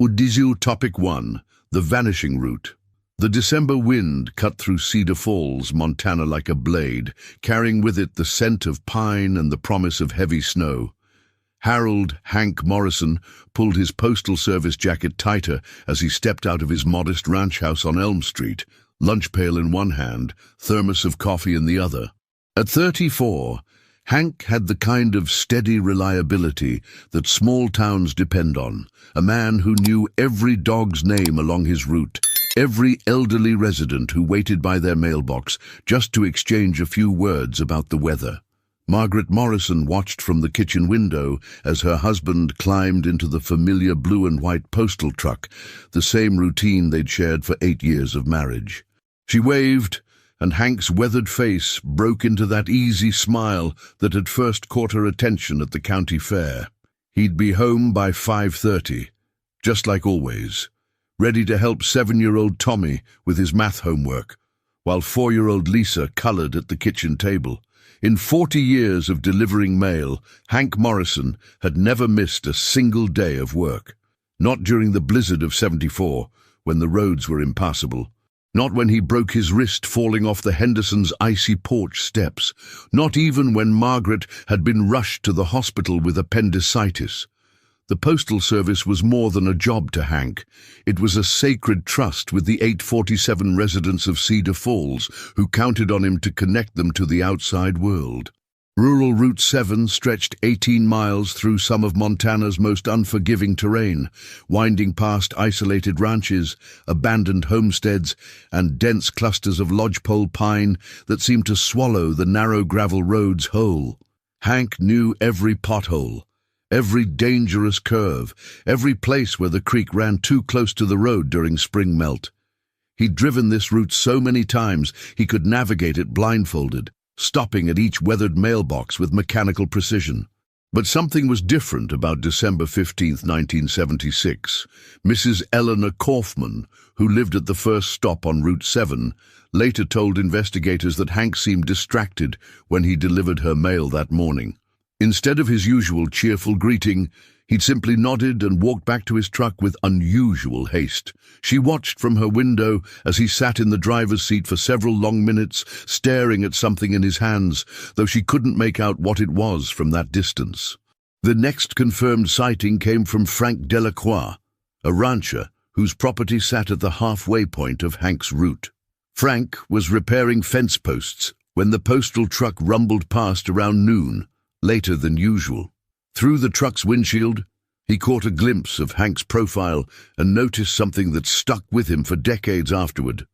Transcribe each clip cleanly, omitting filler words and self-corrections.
Udizio Topic 1. The Vanishing Route. The December wind cut through Cedar Falls, Montana like a blade, carrying with it the scent of pine and the promise of heavy snow. Harold Hank Morrison pulled his postal service jacket tighter as he stepped out of his modest ranch house on Elm Street, lunch pail in one hand, thermos of coffee in the other. At 34, Hank had the kind of steady reliability that small towns depend on, a man who knew every dog's name along his route, every elderly resident who waited by their mailbox just to exchange a few words about the weather. Margaret Morrison watched from the kitchen window as her husband climbed into the familiar blue and white postal truck, the same routine they'd shared for 8 years of marriage. She waved, and Hank's weathered face broke into that easy smile that had first caught her attention at the county fair. He'd be home by 5:30, just like always, ready to help 7-year-old Tommy with his math homework, while 4-year-old Lisa colored at the kitchen table. In 40 years of delivering mail, Hank Morrison had never missed a single day of work. Not during the blizzard of '74, when the roads were impassable. Not when he broke his wrist falling off the Hendersons' icy porch steps. Not even when Margaret had been rushed to the hospital with appendicitis. The Postal Service was more than a job to Hank. It was a sacred trust with the 847 residents of Cedar Falls who counted on him to connect them to the outside world. Rural Route 7 stretched 18 miles through some of Montana's most unforgiving terrain, winding past isolated ranches, abandoned homesteads, and dense clusters of lodgepole pine that seemed to swallow the narrow gravel roads whole. Hank knew every pothole, every dangerous curve, every place where the creek ran too close to the road during spring melt. He'd driven this route so many times he could navigate it blindfolded, stopping at each weathered mailbox with mechanical precision. But something was different about December 15, 1976. Mrs. Eleanor Kaufman, who lived at the first stop on Route 7, later told investigators that Hank seemed distracted when he delivered her mail that morning. Instead of his usual cheerful greeting, he'd simply nodded and walked back to his truck with unusual haste. She watched from her window as he sat in the driver's seat for several long minutes, staring at something in his hands, though she couldn't make out what it was from that distance. The next confirmed sighting came from Frank Delacroix, a rancher whose property sat at the halfway point of Hank's route. Frank was repairing fence posts when the postal truck rumbled past around noon, later than usual. Through the truck's windshield, he caught a glimpse of Hank's profile and noticed something that stuck with him for decades afterward.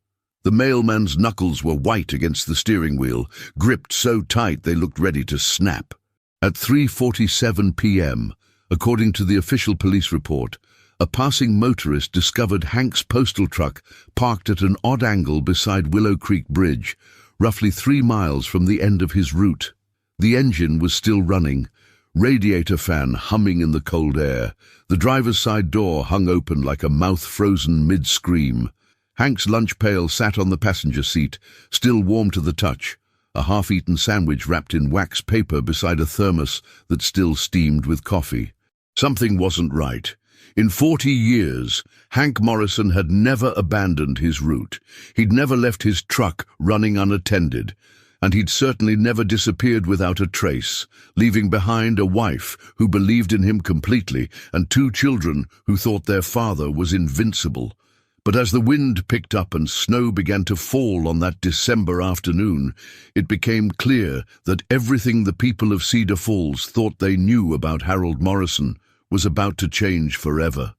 The mailman's knuckles were white against the steering wheel, gripped so tight they looked ready to snap. At 3:47 p.m., according to the official police report, a passing motorist discovered Hank's postal truck parked at an odd angle beside Willow Creek Bridge, roughly 3 miles from the end of his route. The engine was still running, radiator fan humming in the cold air. The driver's side door hung open like a mouth frozen mid-scream. Hank's lunch pail sat on the passenger seat, still warm to the touch, a half-eaten sandwich wrapped in wax paper beside a thermos that still steamed with coffee. Something wasn't right. In 40 years, Hank Morrison had never abandoned his route. He'd never left his truck running unattended. And he'd certainly never disappeared without a trace, leaving behind a wife who believed in him completely and 2 children who thought their father was invincible. But as the wind picked up and snow began to fall on that December afternoon, it became clear that everything the people of Cedar Falls thought they knew about Harold Morrison was about to change forever.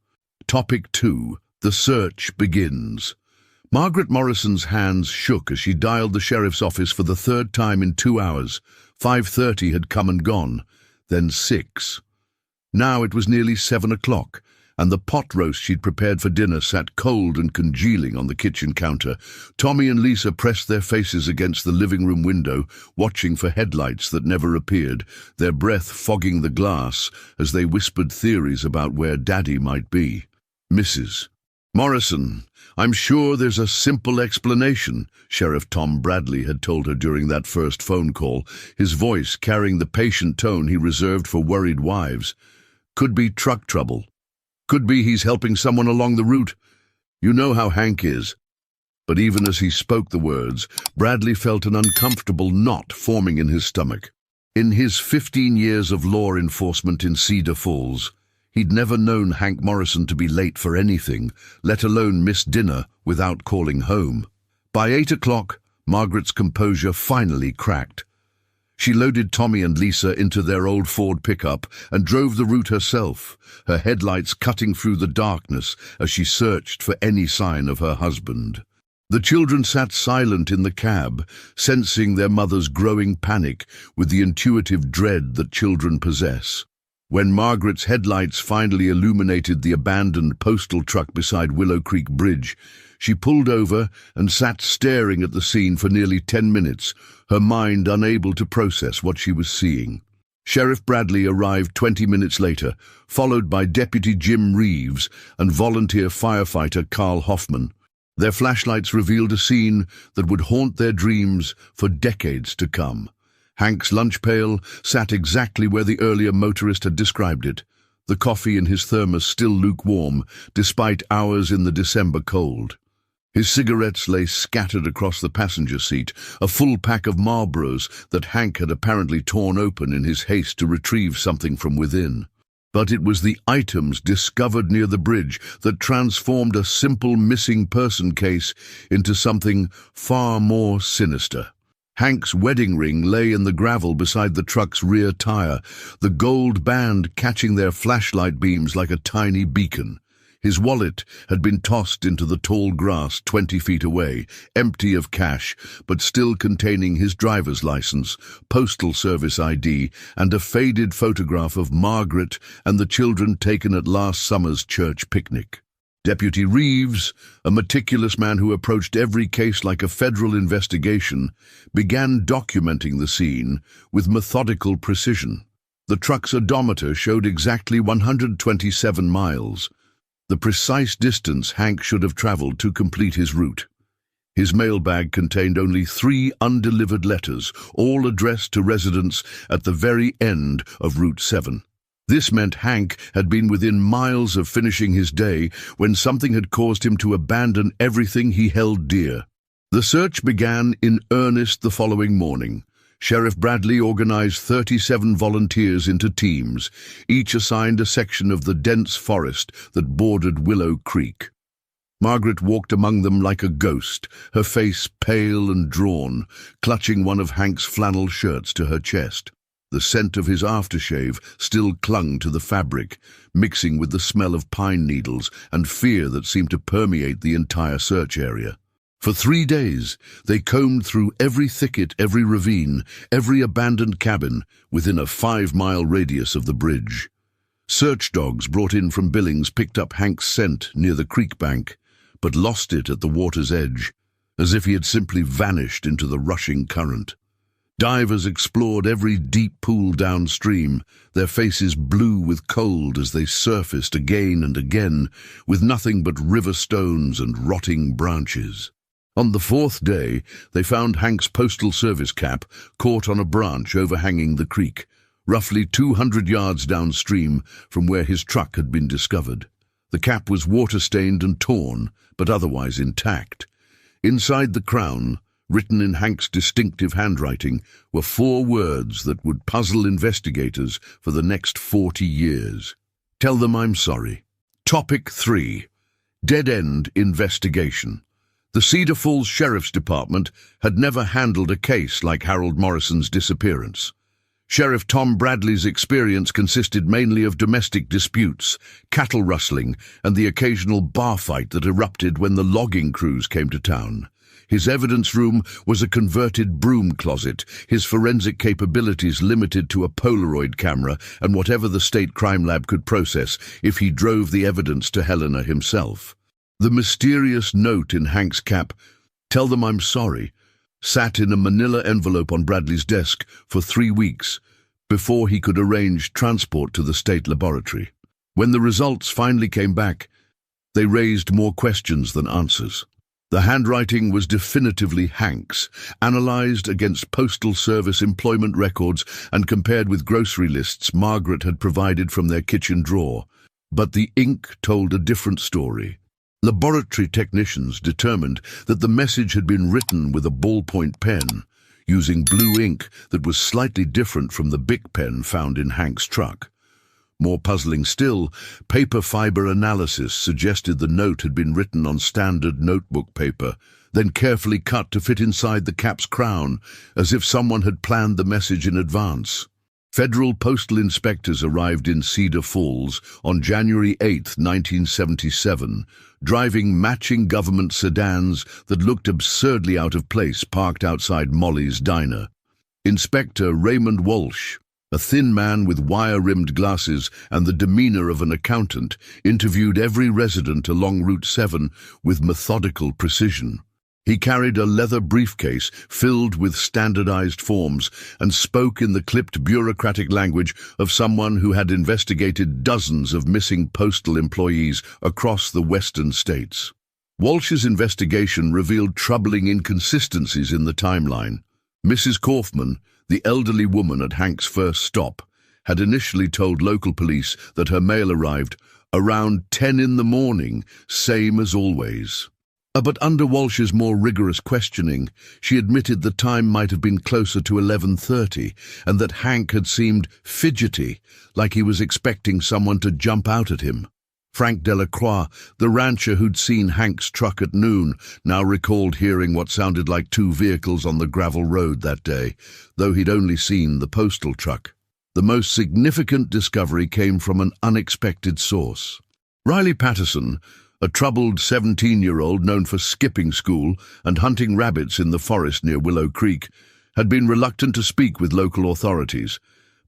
Topic 2. The search begins. Margaret Morrison's hands shook as she dialed the sheriff's office for the 3rd time in 2 hours. 5:30 had come and gone, then 6. Now it was nearly 7 o'clock, and the pot roast she'd prepared for dinner sat cold and congealing on the kitchen counter. Tommy and Lisa pressed their faces against the living room window, watching for headlights that never appeared, their breath fogging the glass as they whispered theories about where Daddy might be. Mrs. Morrison, I'm sure there's a simple explanation, Sheriff Tom Bradley had told her during that first phone call, his voice carrying the patient tone he reserved for worried wives. Could be truck trouble. Could be he's helping someone along the route. You know how Hank is." But even as he spoke the words, Bradley felt an uncomfortable knot forming in his stomach. In his 15 years of law enforcement in Cedar Falls, he'd never known Hank Morrison to be late for anything, let alone miss dinner without calling home. By 8 o'clock, Margaret's composure finally cracked. She loaded Tommy and Lisa into their old Ford pickup and drove the route herself, her headlights cutting through the darkness as she searched for any sign of her husband. The children sat silent in the cab, sensing their mother's growing panic with the intuitive dread that children possess. When Margaret's headlights finally illuminated the abandoned postal truck beside Willow Creek Bridge, she pulled over and sat staring at the scene for nearly 10 minutes, her mind unable to process what she was seeing. Sheriff Bradley arrived 20 minutes later, followed by Deputy Jim Reeves and volunteer firefighter Carl Hoffman. Their flashlights revealed a scene that would haunt their dreams for decades to come. Hank's lunch pail sat exactly where the earlier motorist had described it, the coffee in his thermos still lukewarm, despite hours in the December cold. His cigarettes lay scattered across the passenger seat, a full pack of Marlboros that Hank had apparently torn open in his haste to retrieve something from within. But it was the items discovered near the bridge that transformed a simple missing person case into something far more sinister. Hank's wedding ring lay in the gravel beside the truck's rear tire, the gold band catching their flashlight beams like a tiny beacon. His wallet had been tossed into the tall grass 20 feet away, empty of cash, but still containing his driver's license, postal service ID, and a faded photograph of Margaret and the children taken at last summer's church picnic. Deputy Reeves, a meticulous man who approached every case like a federal investigation, began documenting the scene with methodical precision. The truck's odometer showed exactly 127 miles, the precise distance Hank should have traveled to complete his route. His mailbag contained only 3 undelivered letters, all addressed to residents at the very end of Route 7. This meant Hank had been within miles of finishing his day when something had caused him to abandon everything he held dear. The search began in earnest the following morning. Sheriff Bradley organized 37 volunteers into teams, each assigned a section of the dense forest that bordered Willow Creek. Margaret walked among them like a ghost, her face pale and drawn, clutching one of Hank's flannel shirts to her chest. The scent of his aftershave still clung to the fabric, mixing with the smell of pine needles and fear that seemed to permeate the entire search area. For 3 days, they combed through every thicket, every ravine, every abandoned cabin within a 5-mile radius of the bridge. Search dogs brought in from Billings picked up Hank's scent near the creek bank, but lost it at the water's edge, as if he had simply vanished into the rushing current. Divers explored every deep pool downstream, their faces blue with cold as they surfaced again and again, with nothing but river stones and rotting branches. On the 4th day, they found Hank's postal service cap caught on a branch overhanging the creek, roughly 200 yards downstream from where his truck had been discovered. The cap was water-stained and torn, but otherwise intact. Inside the crown, written in Hank's distinctive handwriting, were 4 words that would puzzle investigators for the next 40 years. Tell them I'm sorry. Topic 3. Dead-end investigation. The Cedar Falls Sheriff's Department had never handled a case like Harold Morrison's disappearance. Sheriff Tom Bradley's experience consisted mainly of domestic disputes, cattle rustling, and the occasional bar fight that erupted when the logging crews came to town. His evidence room was a converted broom closet, his forensic capabilities limited to a Polaroid camera and whatever the state crime lab could process if he drove the evidence to Helena himself. The mysterious note in Hank's cap, "Tell them I'm sorry," sat in a manila envelope on Bradley's desk for 3 weeks before he could arrange transport to the state laboratory. When the results finally came back, they raised more questions than answers. The handwriting was definitively Hank's, analyzed against Postal Service employment records and compared with grocery lists Margaret had provided from their kitchen drawer. But the ink told a different story. Laboratory technicians determined that the message had been written with a ballpoint pen, using blue ink that was slightly different from the Bic pen found in Hank's truck. More puzzling still, paper fiber analysis suggested the note had been written on standard notebook paper, then carefully cut to fit inside the cap's crown, as if someone had planned the message in advance. Federal postal inspectors arrived in Cedar Falls on January 8, 1977, driving matching government sedans that looked absurdly out of place parked outside Molly's diner. Inspector Raymond Walsh, a thin man with wire-rimmed glasses and the demeanor of an accountant, interviewed every resident along Route 7 with methodical precision. He carried a leather briefcase filled with standardized forms and spoke in the clipped bureaucratic language of someone who had investigated dozens of missing postal employees across the western states. Walsh's investigation revealed troubling inconsistencies in the timeline. Mrs. Kaufman, the elderly woman at Hank's first stop, had initially told local police that her mail arrived around 10 in the morning, same as always. But under Walsh's more rigorous questioning, she admitted the time might have been closer to 11:30 and that Hank had seemed fidgety, like he was expecting someone to jump out at him. Frank Delacroix, the rancher who'd seen Hank's truck at noon, now recalled hearing what sounded like two vehicles on the gravel road that day, though he'd only seen the postal truck. The most significant discovery came from an unexpected source. Riley Patterson, a troubled 17-year-old known for skipping school and hunting rabbits in the forest near Willow Creek, had been reluctant to speak with local authorities.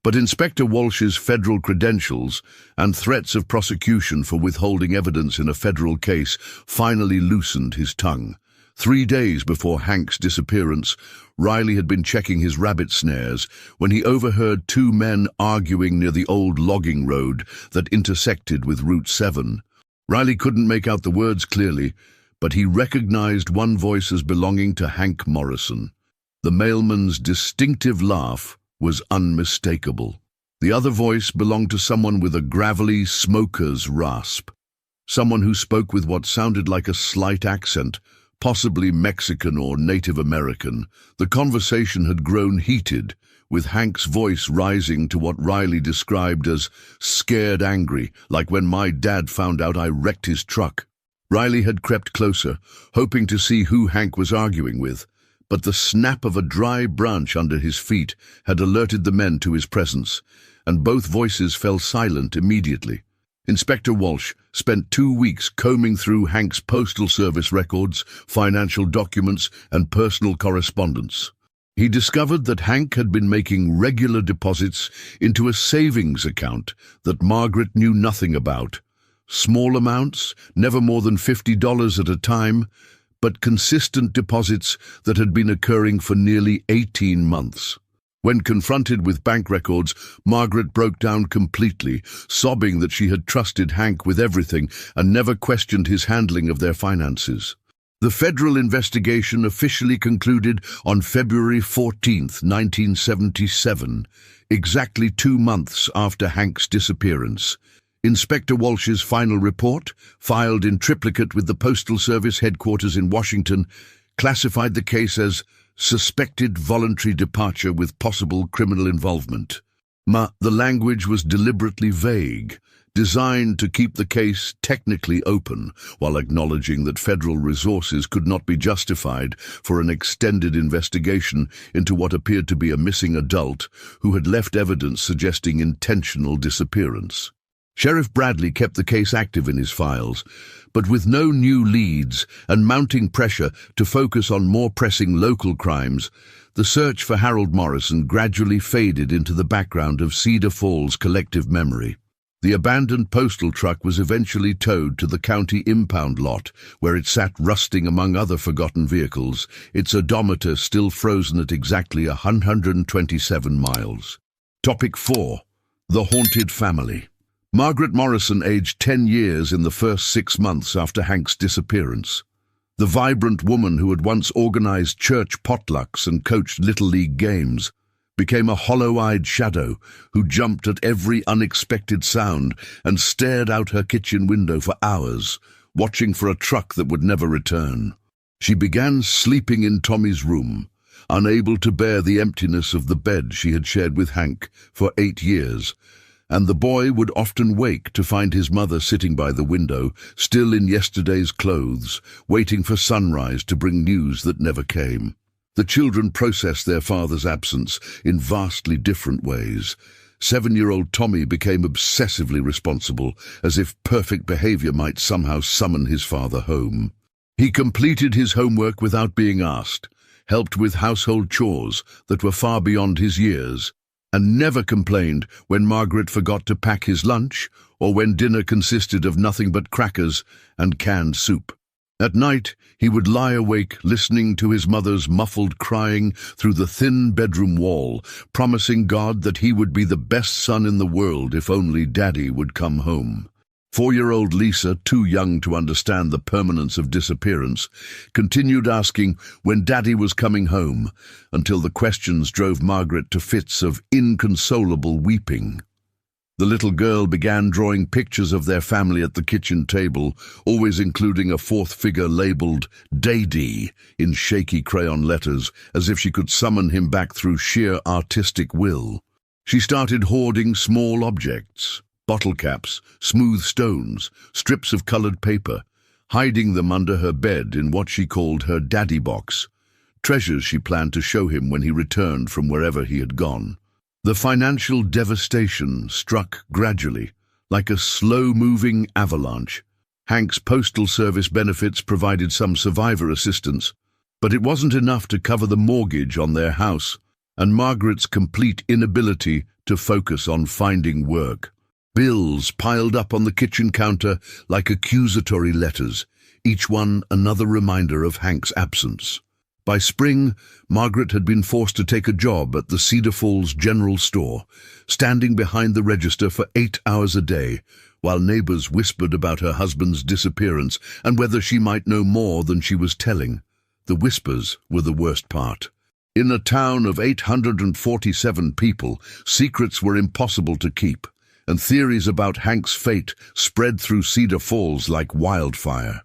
But Inspector Walsh's federal credentials and threats of prosecution for withholding evidence in a federal case finally loosened his tongue. 3 days before Hank's disappearance, Riley had been checking his rabbit snares when he overheard two men arguing near the old logging road that intersected with Route 7. Riley couldn't make out the words clearly, but he recognized one voice as belonging to Hank Morrison. The mailman's distinctive laugh was unmistakable. The other voice belonged to someone with a gravelly smoker's rasp, someone who spoke with what sounded like a slight accent, possibly Mexican or Native American. The conversation had grown heated, with Hank's voice rising to what Riley described as scared angry, like when my dad found out I wrecked his truck. Riley had crept closer, hoping to see who Hank was arguing with, but the snap of a dry branch under his feet had alerted the men to his presence, and both voices fell silent immediately. Inspector Walsh spent 2 weeks combing through Hank's postal service records, financial documents, and personal correspondence. He discovered that Hank had been making regular deposits into a savings account that Margaret knew nothing about. Small amounts, never more than $50 at a time, but consistent deposits that had been occurring for nearly 18 months. When confronted with bank records, Margaret broke down completely, sobbing that she had trusted Hank with everything and never questioned his handling of their finances. The federal investigation officially concluded on February 14, 1977, exactly 2 months after Hank's disappearance. Inspector Walsh's final report, filed in triplicate with the Postal Service headquarters in Washington, classified the case as suspected voluntary departure with possible criminal involvement. The language was deliberately vague, designed to keep the case technically open, while acknowledging that federal resources could not be justified for an extended investigation into what appeared to be a missing adult who had left evidence suggesting intentional disappearance. Sheriff Bradley kept the case active in his files, but with no new leads and mounting pressure to focus on more pressing local crimes, the search for Harold Morrison gradually faded into the background of Cedar Falls' collective memory. The abandoned postal truck was eventually towed to the county impound lot, where it sat rusting among other forgotten vehicles, its odometer still frozen at exactly 127 miles. Topic 4. The Haunted Family. Margaret Morrison aged 10 years in the first 6 months after Hank's disappearance. The vibrant woman who had once organized church potlucks and coached Little League games became a hollow-eyed shadow who jumped at every unexpected sound and stared out her kitchen window for hours, watching for a truck that would never return. She began sleeping in Tommy's room, unable to bear the emptiness of the bed she had shared with Hank for 8 years, and the boy would often wake to find his mother sitting by the window, still in yesterday's clothes, waiting for sunrise to bring news that never came. The children processed their father's absence in vastly different ways. 7-year-old Tommy became obsessively responsible, as if perfect behavior might somehow summon his father home. He completed his homework without being asked, helped with household chores that were far beyond his years, and never complained when Margaret forgot to pack his lunch or when dinner consisted of nothing but crackers and canned soup. At night, he would lie awake listening to his mother's muffled crying through the thin bedroom wall, promising God that he would be the best son in the world if only Daddy would come home. 4-year-old Lisa, too young to understand the permanence of disappearance, continued asking when Daddy was coming home, until the questions drove Margaret to fits of inconsolable weeping. The little girl began drawing pictures of their family at the kitchen table, always including a fourth figure labeled Daddy in shaky crayon letters, as if she could summon him back through sheer artistic will. She started hoarding small objects, bottle caps, smooth stones, strips of colored paper, hiding them under her bed in what she called her daddy box, treasures she planned to show him when he returned from wherever he had gone. The financial devastation struck gradually, like a slow-moving avalanche. Hank's postal service benefits provided some survivor assistance, but it wasn't enough to cover the mortgage on their house, and Margaret's complete inability to focus on finding work. Bills piled up on the kitchen counter like accusatory letters, each one another reminder of Hank's absence. By spring, Margaret had been forced to take a job at the Cedar Falls General Store, standing behind the register for 8 hours a day, while neighbors whispered about her husband's disappearance and whether she might know more than she was telling. The whispers were the worst part. In a town of 847 people, secrets were impossible to keep, and theories about Hank's fate spread through Cedar Falls like wildfire.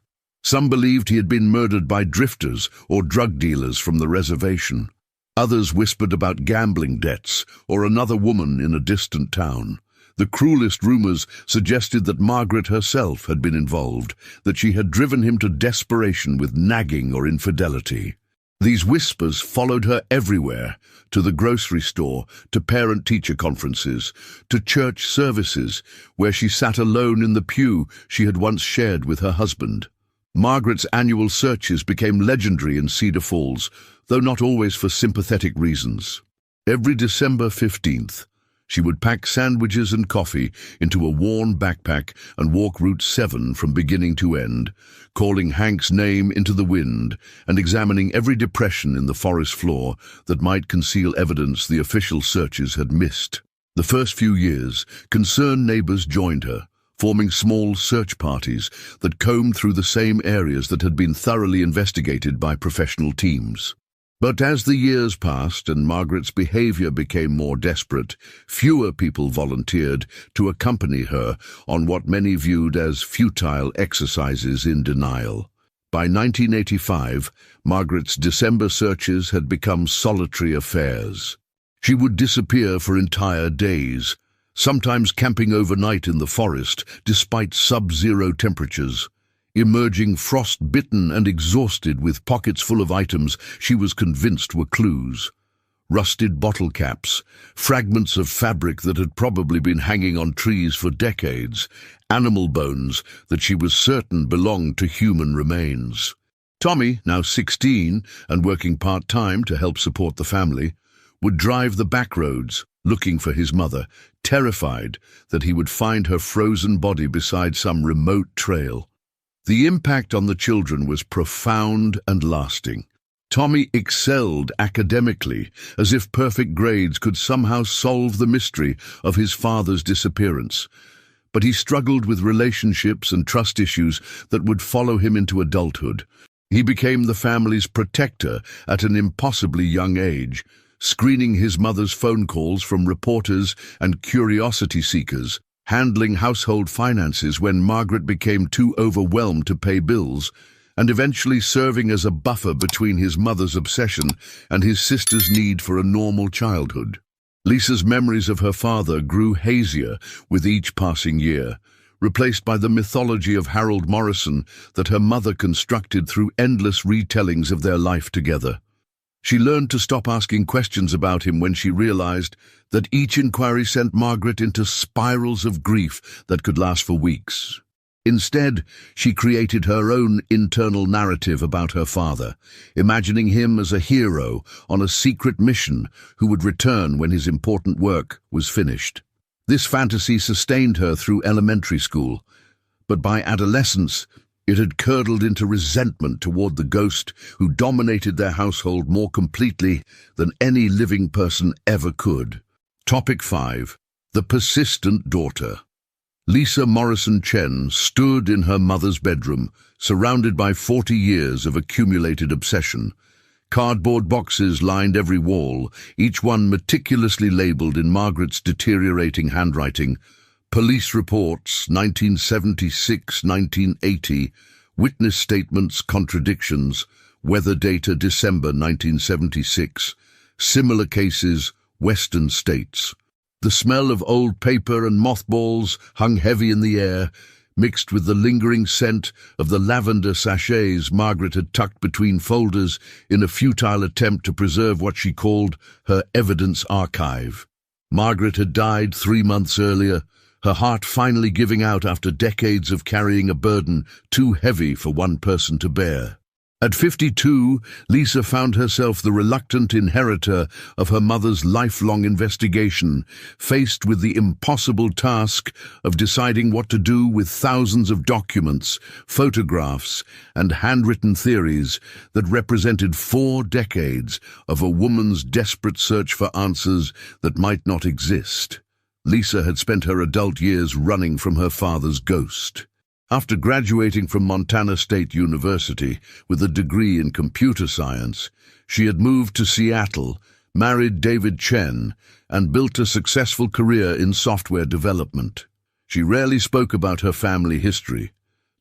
Some believed he had been murdered by drifters or drug dealers from the reservation. Others whispered about gambling debts or another woman in a distant town. The cruelest rumors suggested that Margaret herself had been involved, that she had driven him to desperation with nagging or infidelity. These whispers followed her everywhere, to the grocery store, to parent-teacher conferences, to church services, where she sat alone in the pew she had once shared with her husband. Margaret's annual searches became legendary in Cedar Falls, though not always for sympathetic reasons. Every December 15th, she would pack sandwiches and coffee into a worn backpack and walk Route 7 from beginning to end, calling Hank's name into the wind and examining every depression in the forest floor that might conceal evidence the official searches had missed. The first few years, concerned neighbors joined her, forming small search parties that combed through the same areas that had been thoroughly investigated by professional teams. But as the years passed and Margaret's behavior became more desperate, fewer people volunteered to accompany her on what many viewed as futile exercises in denial. By 1985, Margaret's December searches had become solitary affairs. She would disappear for entire days, sometimes camping overnight in the forest despite sub-zero temperatures, emerging frost-bitten and exhausted with pockets full of items she was convinced were clues. Rusted bottle caps, fragments of fabric that had probably been hanging on trees for decades, animal bones that she was certain belonged to human remains. Tommy, now 16 and working part-time to help support the family, would drive the back roads, looking for his mother, terrified that he would find her frozen body beside some remote trail. The impact on the children was profound and lasting. Tommy excelled academically, as if perfect grades could somehow solve the mystery of his father's disappearance. But he struggled with relationships and trust issues that would follow him into adulthood. He became the family's protector at an impossibly young age, screening his mother's phone calls from reporters and curiosity seekers, handling household finances when Margaret became too overwhelmed to pay bills, and eventually serving as a buffer between his mother's obsession and his sister's need for a normal childhood. Lisa's memories of her father grew hazier with each passing year, replaced by the mythology of Hank Morrison that her mother constructed through endless retellings of their life together. She learned to stop asking questions about him when she realized that each inquiry sent Margaret into spirals of grief that could last for weeks. Instead, she created her own internal narrative about her father, imagining him as a hero on a secret mission who would return when his important work was finished. This fantasy sustained her through elementary school, but by adolescence, it had curdled into resentment toward the ghost who dominated their household more completely than any living person ever could. Topic 5. The Persistent Daughter. Lisa Morrison Chen stood in her mother's bedroom, surrounded by 40 years of accumulated obsession. Cardboard boxes lined every wall, each one meticulously labeled in Margaret's deteriorating handwriting. Police reports, 1976-1980, witness statements, contradictions, weather data, December 1976, similar cases, Western states. The smell of old paper and mothballs hung heavy in the air, mixed with the lingering scent of the lavender sachets Margaret had tucked between folders in a futile attempt to preserve what she called her evidence archive. Margaret had died 3 months earlier, her heart finally giving out after decades of carrying a burden too heavy for one person to bear. At 52, Lisa found herself the reluctant inheritor of her mother's lifelong investigation, faced with the impossible task of deciding what to do with thousands of documents, photographs, and handwritten theories that represented 4 decades of a woman's desperate search for answers that might not exist. Lisa had spent her adult years running from her father's ghost. After graduating from Montana State University with a degree in computer science, she had moved to Seattle, married David Chen, and built a successful career in software development. She rarely spoke about her family history,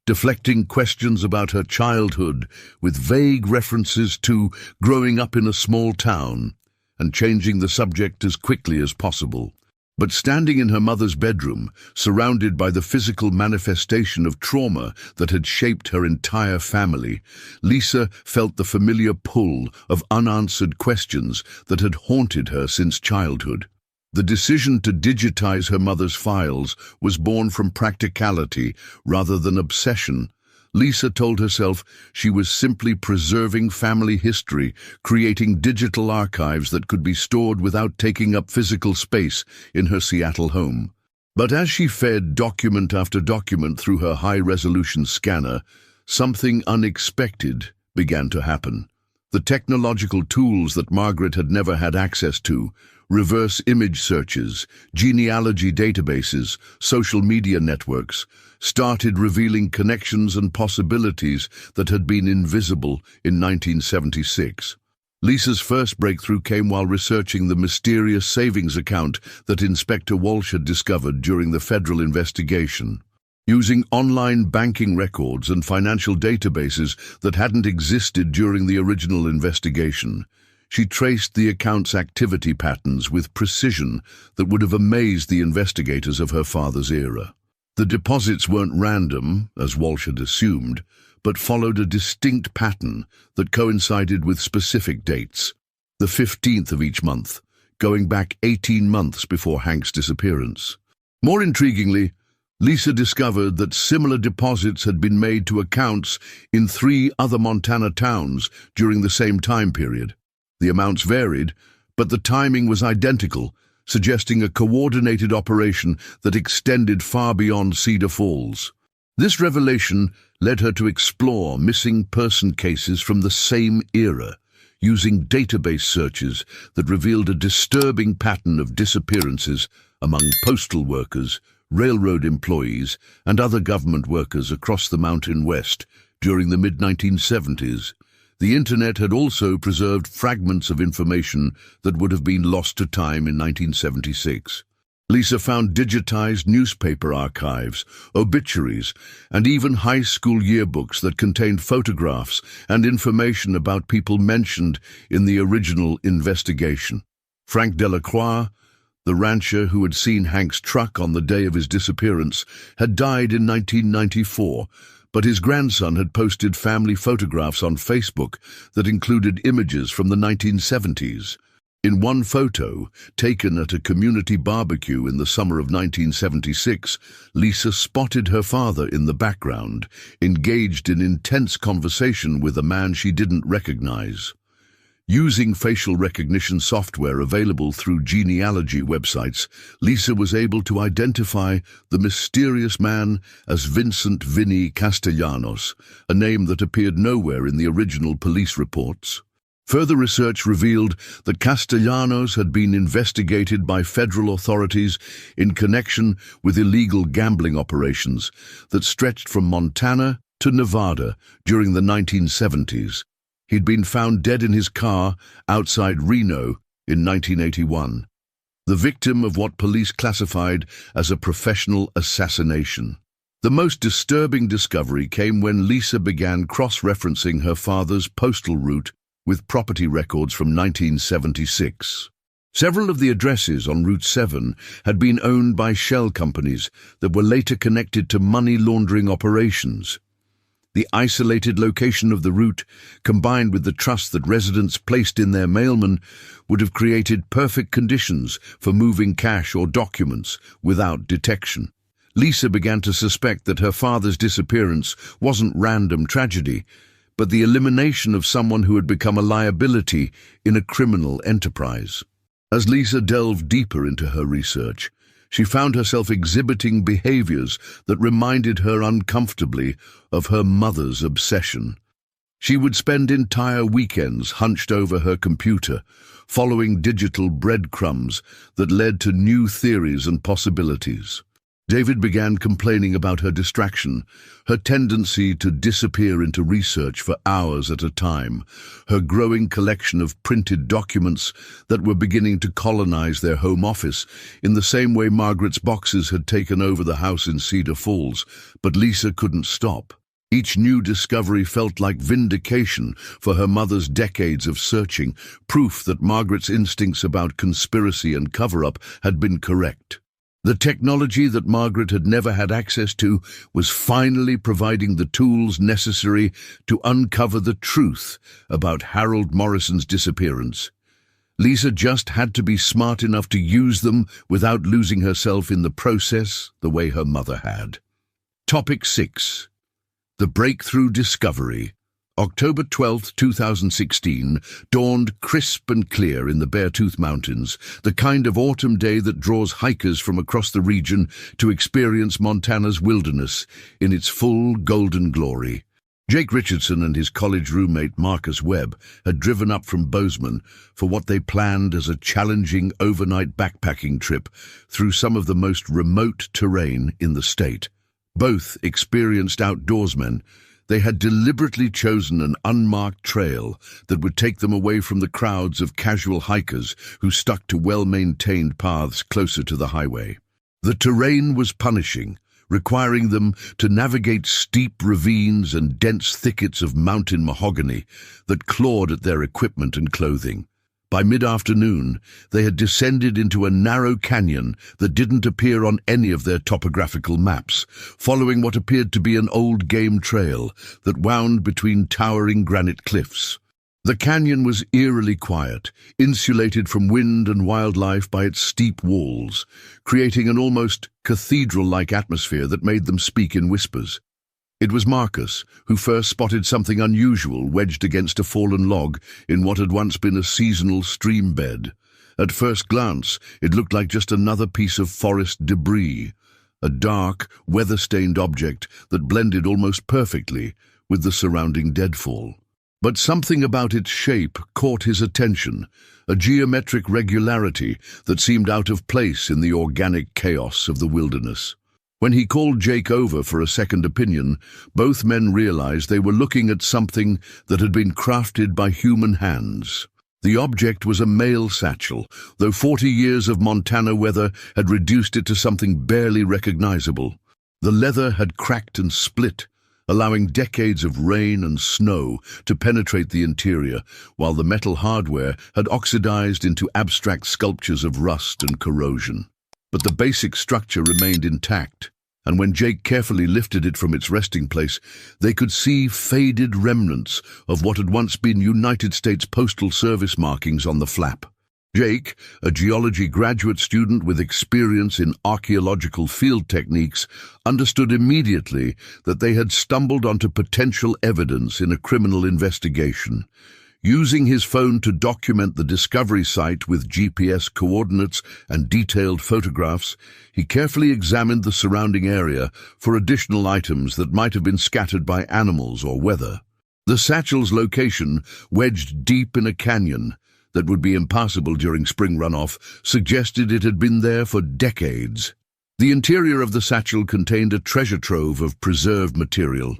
deflecting questions about her childhood with vague references to growing up in a small town, and changing the subject as quickly as possible. But standing in her mother's bedroom, surrounded by the physical manifestation of trauma that had shaped her entire family, Lisa felt the familiar pull of unanswered questions that had haunted her since childhood. The decision to digitize her mother's files was born from practicality rather than obsession. Lisa told herself she was simply preserving family history, creating digital archives that could be stored without taking up physical space in her Seattle home. But as she fed document after document through her high-resolution scanner, something unexpected began to happen. The technological tools that Margaret had never had access to, reverse image searches, genealogy databases, social media networks, started revealing connections and possibilities that had been invisible in 1976. Lisa's first breakthrough came while researching the mysterious savings account that Inspector Walsh had discovered during the federal investigation. Using online banking records and financial databases that hadn't existed during the original investigation, she traced the account's activity patterns with precision that would have amazed the investigators of her father's era. The deposits weren't random, as Walsh had assumed, but followed a distinct pattern that coincided with specific dates, the 15th of each month, going back 18 months before Hank's disappearance. More intriguingly, Lisa discovered that similar deposits had been made to accounts in 3 other Montana towns during the same time period. The amounts varied, but the timing was identical, suggesting a coordinated operation that extended far beyond Cedar Falls. This revelation led her to explore missing person cases from the same era, using database searches that revealed a disturbing pattern of disappearances among postal workers, railroad employees, and other government workers across the Mountain West during the mid-1970s. The internet had also preserved fragments of information that would have been lost to time in 1976. Lisa found digitized newspaper archives, obituaries, and even high school yearbooks that contained photographs and information about people mentioned in the original investigation. Frank Delacroix, the rancher who had seen Hank's truck on the day of his disappearance, had died in 1994, but his grandson had posted family photographs on Facebook that included images from the 1970s. In one photo, taken at a community barbecue in the summer of 1976, Lisa spotted her father in the background, engaged in intense conversation with a man she didn't recognize. Using facial recognition software available through genealogy websites, Lisa was able to identify the mysterious man as Vincent Vinny Castellanos, a name that appeared nowhere in the original police reports. Further research revealed that Castellanos had been investigated by federal authorities in connection with illegal gambling operations that stretched from Montana to Nevada during the 1970s. He'd been found dead in his car outside Reno in 1981, the victim of what police classified as a professional assassination. The most disturbing discovery came when Lisa began cross-referencing her father's postal route with property records from 1976. Several of the addresses on Route 7 had been owned by shell companies that were later connected to money laundering operations. The isolated location of the route, combined with the trust that residents placed in their mailman, would have created perfect conditions for moving cash or documents without detection. Lisa began to suspect that her father's disappearance wasn't random tragedy, but the elimination of someone who had become a liability in a criminal enterprise. As Lisa delved deeper into her research, she found herself exhibiting behaviors that reminded her uncomfortably of her mother's obsession. She would spend entire weekends hunched over her computer, following digital breadcrumbs that led to new theories and possibilities. David began complaining about her distraction, her tendency to disappear into research for hours at a time, her growing collection of printed documents that were beginning to colonize their home office in the same way Margaret's boxes had taken over the house in Cedar Falls, but Lisa couldn't stop. Each new discovery felt like vindication for her mother's decades of searching, proof that Margaret's instincts about conspiracy and cover-up had been correct. The technology that Margaret had never had access to was finally providing the tools necessary to uncover the truth about Harold Morrison's disappearance. Lisa just had to be smart enough to use them without losing herself in the process the way her mother had. Topic 6. The Breakthrough Discovery. October 12, 2016, dawned crisp and clear in the Beartooth Mountains, the kind of autumn day that draws hikers from across the region to experience Montana's wilderness in its full golden glory. Jake Richardson and his college roommate Marcus Webb had driven up from Bozeman for what they planned as a challenging overnight backpacking trip through some of the most remote terrain in the state. Both experienced outdoorsmen, they had deliberately chosen an unmarked trail that would take them away from the crowds of casual hikers who stuck to well-maintained paths closer to the highway. The terrain was punishing, requiring them to navigate steep ravines and dense thickets of mountain mahogany that clawed at their equipment and clothing. By mid-afternoon, they had descended into a narrow canyon that didn't appear on any of their topographical maps, following what appeared to be an old game trail that wound between towering granite cliffs. The canyon was eerily quiet, insulated from wind and wildlife by its steep walls, creating an almost cathedral-like atmosphere that made them speak in whispers. It was Marcus who first spotted something unusual wedged against a fallen log in what had once been a seasonal stream bed. At first glance, it looked like just another piece of forest debris, a dark, weather-stained object that blended almost perfectly with the surrounding deadfall. But something about its shape caught his attention, a geometric regularity that seemed out of place in the organic chaos of the wilderness. When he called Jake over for a second opinion, both men realized they were looking at something that had been crafted by human hands. The object was a mail satchel, though 40 years of Montana weather had reduced it to something barely recognizable. The leather had cracked and split, allowing decades of rain and snow to penetrate the interior, while the metal hardware had oxidized into abstract sculptures of rust and corrosion. But the basic structure remained intact, and when Jake carefully lifted it from its resting place, they could see faded remnants of what had once been United States Postal Service markings on the flap. Jake, a geology graduate student with experience in archaeological field techniques, understood immediately that they had stumbled onto potential evidence in a criminal investigation. Using his phone to document the discovery site with GPS coordinates and detailed photographs, he carefully examined the surrounding area for additional items that might have been scattered by animals or weather. The satchel's location, wedged deep in a canyon that would be impassable during spring runoff, suggested it had been there for decades. The interior of the satchel contained a treasure trove of preserved material,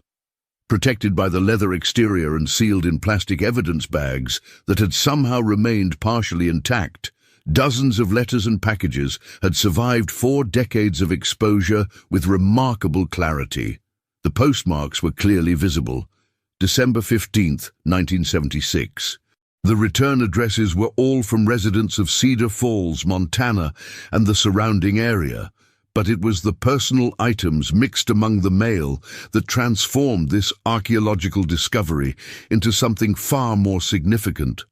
protected by the leather exterior and sealed in plastic evidence bags that had somehow remained partially intact. Dozens of letters and packages had survived 4 decades of exposure with remarkable clarity. The postmarks were clearly visible. December 15th, 1976. The return addresses were all from residents of Cedar Falls, Montana, and the surrounding area. But it was the personal items mixed among the mail that transformed this archaeological discovery into something far more significant.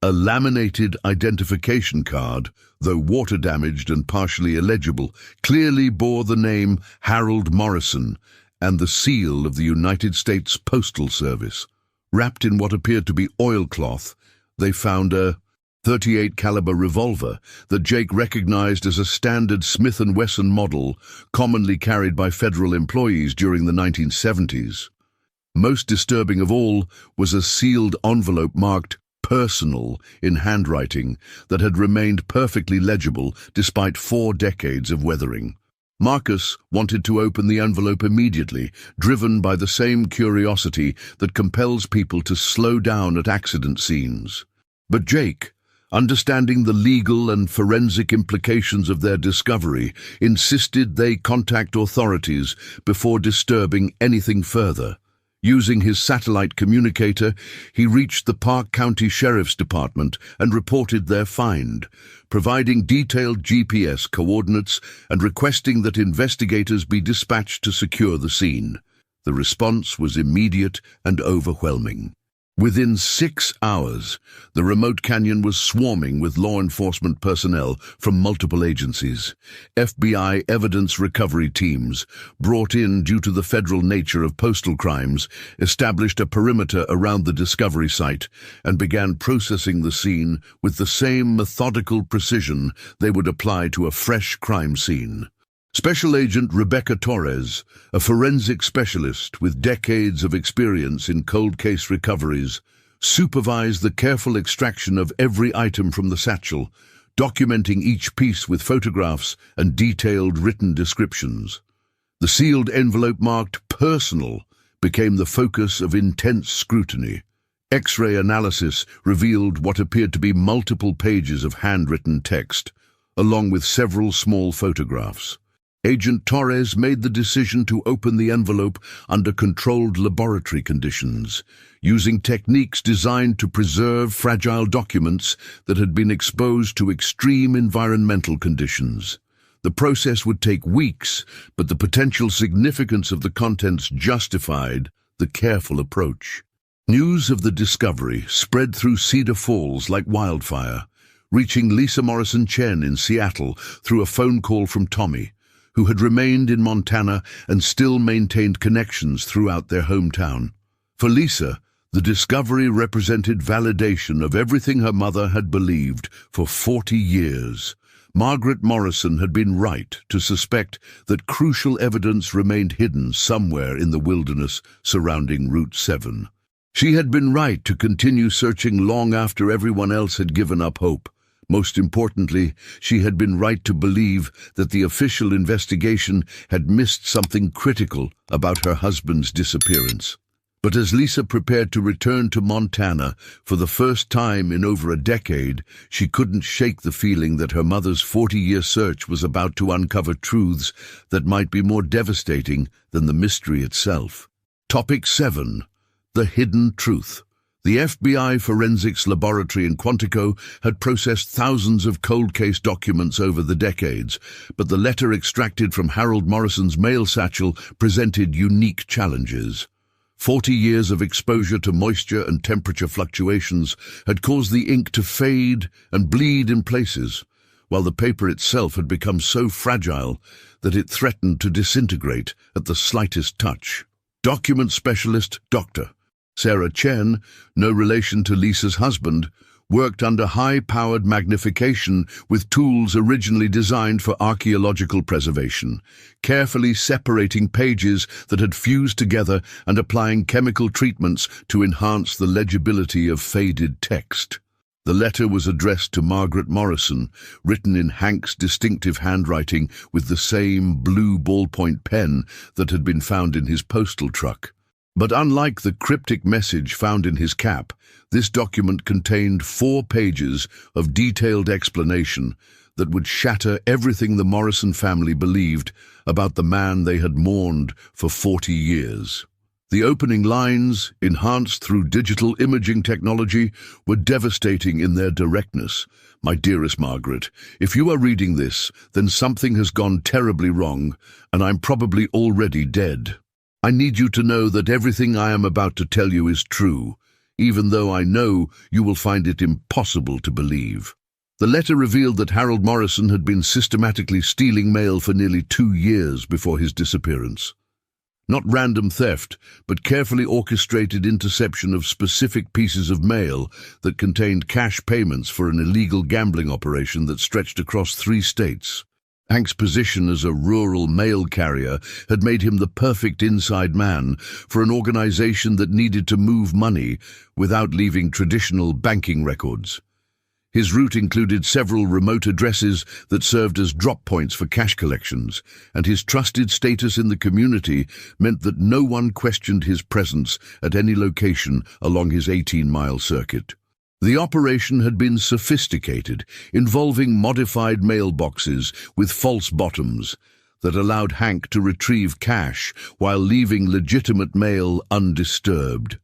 A laminated identification card, though water-damaged and partially illegible, clearly bore the name Hank Morrison and the seal of the United States Postal Service. Wrapped in what appeared to be oilcloth, they found a .38 caliber revolver that Jake recognized as a standard Smith & Wesson model commonly carried by federal employees during the 1970s. Most disturbing of all was a sealed envelope marked "personal" in handwriting that had remained perfectly legible despite 4 decades of weathering. Marcus wanted to open the envelope immediately, driven by the same curiosity that compels people to slow down at accident scenes. But Jake, understanding the legal and forensic implications of their discovery, insisted they contact authorities before disturbing anything further. Using his satellite communicator, he reached the Park County Sheriff's Department and reported their find, providing detailed GPS coordinates and requesting that investigators be dispatched to secure the scene. The response was immediate and overwhelming. Within 6 hours, the remote canyon was swarming with law enforcement personnel from multiple agencies. FBI evidence recovery teams, brought in due to the federal nature of postal crimes, established a perimeter around the discovery site and began processing the scene with the same methodical precision they would apply to a fresh crime scene. Special Agent Rebecca Torres, a forensic specialist with decades of experience in cold case recoveries, supervised the careful extraction of every item from the satchel, documenting each piece with photographs and detailed written descriptions. The sealed envelope marked "personal" became the focus of intense scrutiny. X-ray analysis revealed what appeared to be multiple pages of handwritten text, along with several small photographs. Agent Torres made the decision to open the envelope under controlled laboratory conditions, using techniques designed to preserve fragile documents that had been exposed to extreme environmental conditions. The process would take weeks, but the potential significance of the contents justified the careful approach. News of the discovery spread through Cedar Falls like wildfire, reaching Lisa Morrison Chen in Seattle through a phone call from Tommy, who had remained in Montana and still maintained connections throughout their hometown. For Lisa, the discovery represented validation of everything her mother had believed for 40 years. Margaret Morrison had been right to suspect that crucial evidence remained hidden somewhere in the wilderness surrounding Route 7. She had been right to continue searching long after everyone else had given up hope. Most importantly, she had been right to believe that the official investigation had missed something critical about her husband's disappearance. But as Lisa prepared to return to Montana for the first time in over a decade, she couldn't shake the feeling that her mother's 40-year search was about to uncover truths that might be more devastating than the mystery itself. Topic 7. The Hidden Truth. The FBI Forensics Laboratory in Quantico had processed thousands of cold case documents over the decades, but the letter extracted from Harold Morrison's mail satchel presented unique challenges. 40 years of exposure to moisture and temperature fluctuations had caused the ink to fade and bleed in places, while the paper itself had become so fragile that it threatened to disintegrate at the slightest touch. Document specialist Dr. Sarah Chen, no relation to Lisa's husband, worked under high-powered magnification with tools originally designed for archaeological preservation, carefully separating pages that had fused together and applying chemical treatments to enhance the legibility of faded text. The letter was addressed to Margaret Morrison, written in Hank's distinctive handwriting with the same blue ballpoint pen that had been found in his postal truck. But unlike the cryptic message found in his cap, this document contained 4 pages of detailed explanation that would shatter everything the Morrison family believed about the man they had mourned for 40 years. The opening lines, enhanced through digital imaging technology, were devastating in their directness. My dearest Margaret, if you are reading this, then something has gone terribly wrong, and I'm probably already dead. I need you to know that everything I am about to tell you is true, even though I know you will find it impossible to believe. The letter revealed that Harold Morrison had been systematically stealing mail for nearly 2 years before his disappearance. Not random theft, but carefully orchestrated interception of specific pieces of mail that contained cash payments for an illegal gambling operation that stretched across 3 states. Hank's position as a rural mail carrier had made him the perfect inside man for an organization that needed to move money without leaving traditional banking records. His route included several remote addresses that served as drop points for cash collections, and his trusted status in the community meant that no one questioned his presence at any location along his 18-mile circuit. The operation had been sophisticated, involving modified mailboxes with false bottoms that allowed Hank to retrieve cash while leaving legitimate mail undisturbed.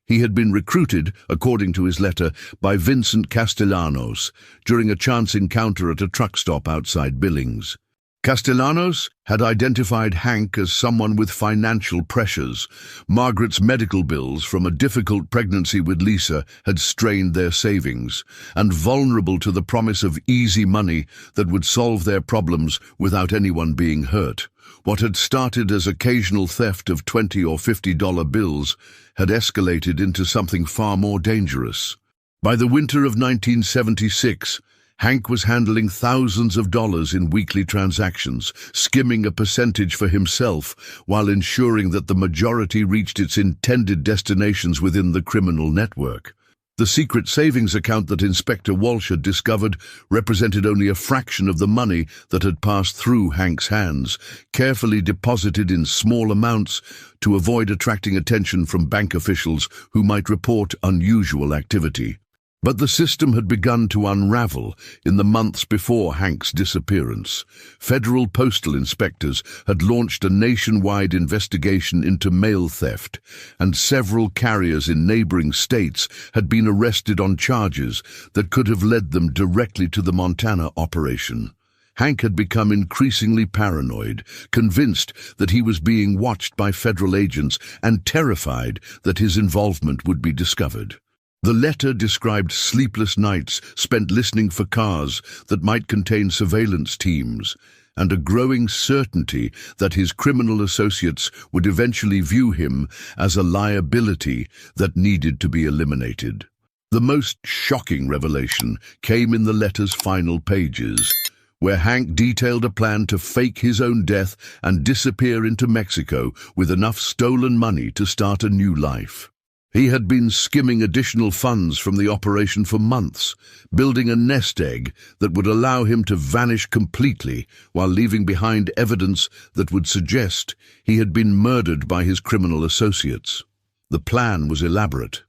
He had been recruited, according to his letter, by Vincent Castellanos during a chance encounter at a truck stop outside Billings. Castellanos had identified Hank as someone with financial pressures. Margaret's medical bills from a difficult pregnancy with Lisa had strained their savings, and vulnerable to the promise of easy money that would solve their problems without anyone being hurt. What had started as occasional theft of $20 or $50 bills had escalated into something far more dangerous. By the winter of 1976, Hank was handling thousands of dollars in weekly transactions, skimming a percentage for himself while ensuring that the majority reached its intended destinations within the criminal network. The secret savings account that Inspector Walsh had discovered represented only a fraction of the money that had passed through Hank's hands, carefully deposited in small amounts to avoid attracting attention from bank officials who might report unusual activity. But the system had begun to unravel in the months before Hank's disappearance. Federal postal inspectors had launched a nationwide investigation into mail theft, and several carriers in neighboring states had been arrested on charges that could have led them directly to the Montana operation. Hank had become increasingly paranoid, convinced that he was being watched by federal agents and terrified that his involvement would be discovered. The letter described sleepless nights spent listening for cars that might contain surveillance teams, and a growing certainty that his criminal associates would eventually view him as a liability that needed to be eliminated. The most shocking revelation came in the letter's final pages, where Hank detailed a plan to fake his own death and disappear into Mexico with enough stolen money to start a new life. He had been skimming additional funds from the operation for months, building a nest egg that would allow him to vanish completely while leaving behind evidence that would suggest he had been murdered by his criminal associates. The plan was elaborate,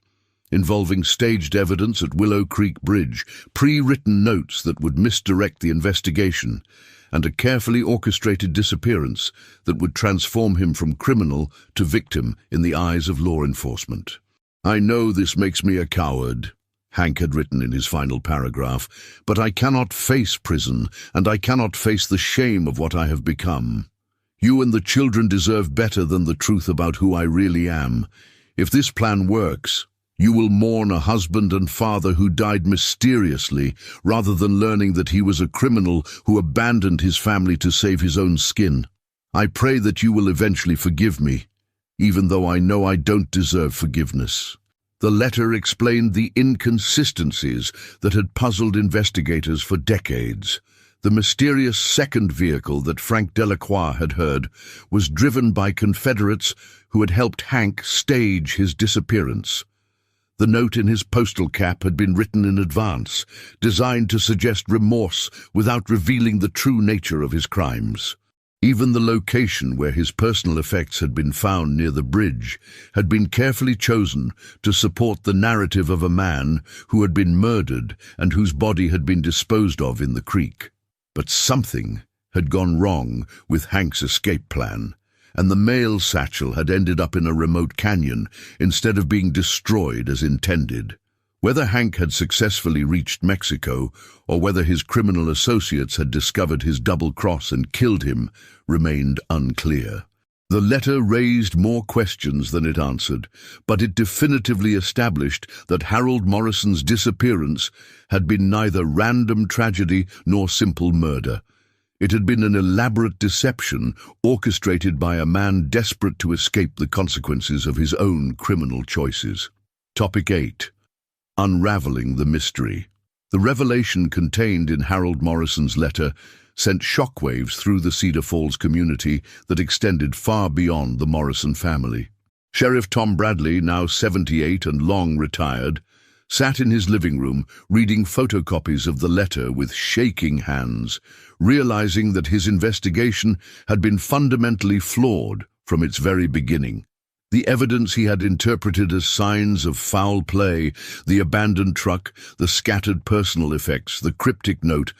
involving staged evidence at Willow Creek Bridge, pre-written notes that would misdirect the investigation, and a carefully orchestrated disappearance that would transform him from criminal to victim in the eyes of law enforcement. "I know this makes me a coward," Hank had written in his final paragraph, "but I cannot face prison, and I cannot face the shame of what I have become. You and the children deserve better than the truth about who I really am. If this plan works, you will mourn a husband and father who died mysteriously rather than learning that he was a criminal who abandoned his family to save his own skin. I pray that you will eventually forgive me, even though I know I don't deserve forgiveness." The letter explained the inconsistencies that had puzzled investigators for decades. The mysterious second vehicle that Frank Delacroix had heard was driven by Confederates who had helped Hank stage his disappearance. The note in his postal cap had been written in advance, designed to suggest remorse without revealing the true nature of his crimes. Even the location where his personal effects had been found near the bridge had been carefully chosen to support the narrative of a man who had been murdered and whose body had been disposed of in the creek. But something had gone wrong with Hank's escape plan, and the mail satchel had ended up in a remote canyon instead of being destroyed as intended. Whether Hank had successfully reached Mexico or whether his criminal associates had discovered his double cross and killed him remained unclear. The letter raised more questions than it answered, but it definitively established that Harold Morrison's disappearance had been neither random tragedy nor simple murder. It had been an elaborate deception orchestrated by a man desperate to escape the consequences of his own criminal choices. Topic 8. Unraveling the mystery. The revelation contained in Harold Morrison's letter sent shockwaves through the Cedar Falls community that extended far beyond the Morrison family. Sheriff Tom Bradley, now 78 and long retired, sat in his living room reading photocopies of the letter with shaking hands, realizing that his investigation had been fundamentally flawed from its very beginning. The evidence he had interpreted as signs of foul play, the abandoned truck, the scattered personal effects, the cryptic note,